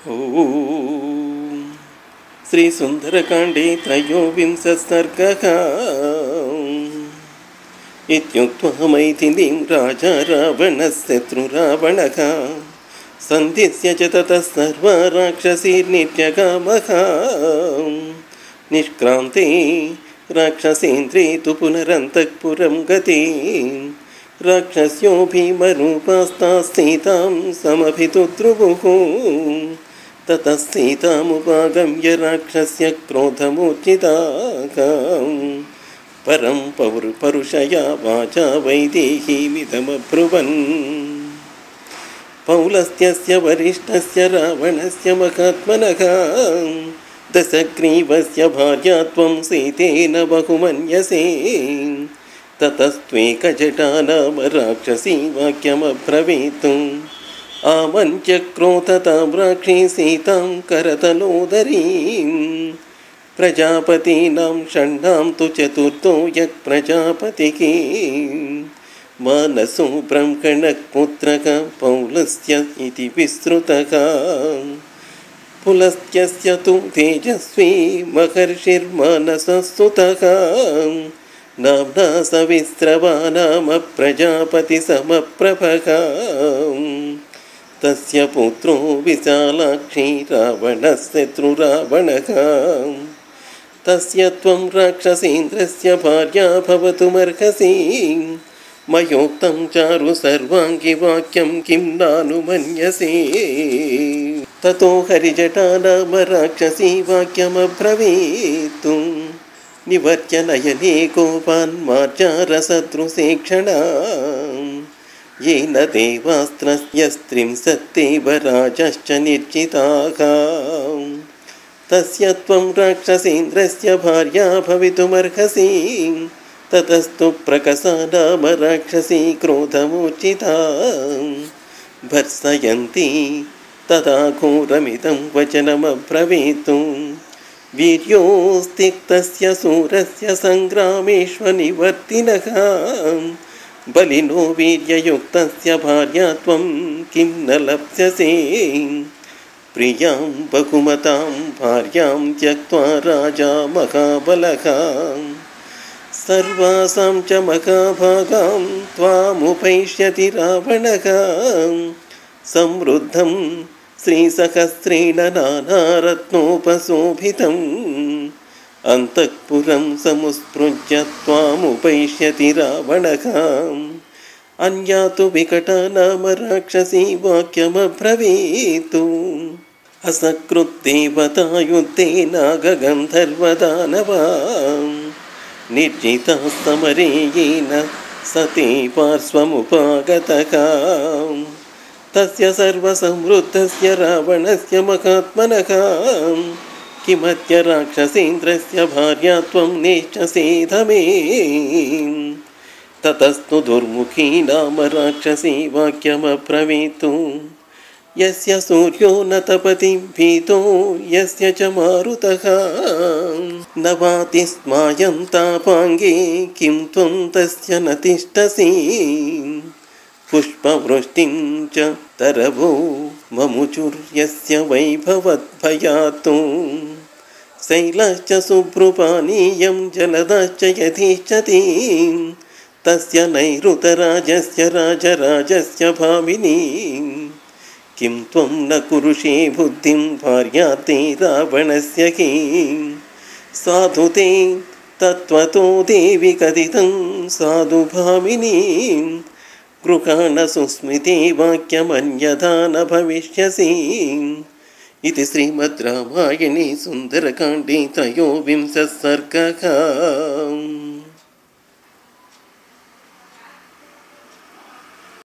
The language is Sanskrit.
ఓం శ్రీ సుందరకాండే త్రయోవింశः सर्गः। इत्युक्त्वा मैथिलीं राजा रावणः शत्रुरावणः सन्धिस्य च ततः सर्वा राक्षसीर्नित्यगामः। निष्क्रान्ते राक्षसेन्द्रे तु पुनरन्तःपुरं गते राक्षस्यो भीमरूपास्ताः सीतां समभितुद्रुवुः। ततः सीतामुपागम्य राक्षस्य क्रोधमूर्छिताः परं परुषया वाचा वैदेहीमिदमब्रुवन्। पौलस्त्यस्य वरिष्ठस्य रावणस्य महात्मनः दशग्रीवस्य भार्या त्वं सीतेन बहुमन्यसे। ततस्त्वेकजटा नाम राक्षसी वाक्यमब्रवीतुम् आमन्त्यक्रोधतां राक्षी सीतां करतलोदरीं। प्रजापतीनां षण्णां तु चतुर्थो यः प्रजापतिः मानसो ब्रह्मणः पुत्रः पौलस्य इति विश्रुतः। पुलस्त्यस्य तु तेजस्वी महर्षिर्मानसस्तुतः नाम्ना सविस्रवा नाम प्रजापतिसमप्रभः। तस्य पुत्रो विशालाक्षी रावणः शत्रुरावणः। तस्य त्वं राक्षसेन्द्रस्य भार्या भवतुमर्हसि। मयोक्तं चारु सर्वाङ्गी वाक्यं किं नानुमन्यसे। ततो हरिजटा नाम राक्षसी वाक्यमब्रवीतु निवर्त्य नयने कोपान् मार्जारशत्रुसेक्षणा। येन देवास्त्रस्य स्त्रिंसत्तेव राजश्च निर्जिताः। तस्य त्वं राक्षसेन्द्रस्य भार्या भवितुमर्हसि। ततस्तु प्रकसा नाम राक्षसी क्रोधमूर्छिता भर्त्सयन्ती तदा घोरमिदं वचनमब्रवीतु। वीर्योस्तिक्तस्य सूरस्य सङ्ग्रामेष्वनिवर्तिनः बलिनो वीर्ययुक्तस्य भार्या त्वं किं न लप्स्यसे। प्रियां बहुमतां भार्यां त्यक्त्वा राजा महाबलः सर्वासां च महाभागां त्वामुपैष्यति रावणः। समृद्धं श्रीसहस्रेण नानारत्नोपशोभितम् अन्तःपुरं समुत्सृज्य त्वामुपैष्यति रावणः। अन्या तु विकटा नाम राक्षसी वाक्यमब्रवीतु। असकृद्देवतायुद्धे नागगन्धर्वदानवा निर्जिताः समरे येन सते पार्श्वमुपागतः। तस्य सर्वसमृद्धस्य रावणस्य महात्मनः किमद्य राक्षसेन्द्रस्य भार्या त्वं नेच्छसेधमे। ततस्तु दुर्मुखी नाम राक्षसी वाक्यमब्रवीतु। यस्य सूर्यो न तपति भीतो यस्य च मारुतः न वाति स्मायं तापाङ्गे किं त्वं तस्य न तिष्ठसि। पुष्पवृष्टिं च तरवो ममुचुर्यस्य वैभवद्भयात् शैलश्च शुभ्रुपानीयं जलदश्च यथेच्छति। तस्य नैऋतराजस्य राजराजस्य भामिनी किं त्वं न कुरुषे बुद्धिं भार्याते रावणस्य किं। साधु ते तत्त्वतो देवि कथितं साधु भामिनी गृहाण सुस्मिते वाक्यमन्यथा न भविष्यसि। इति श्रीमद् रामायणे सुन्दरकाण्डे त्रयोविंशः सर्गः।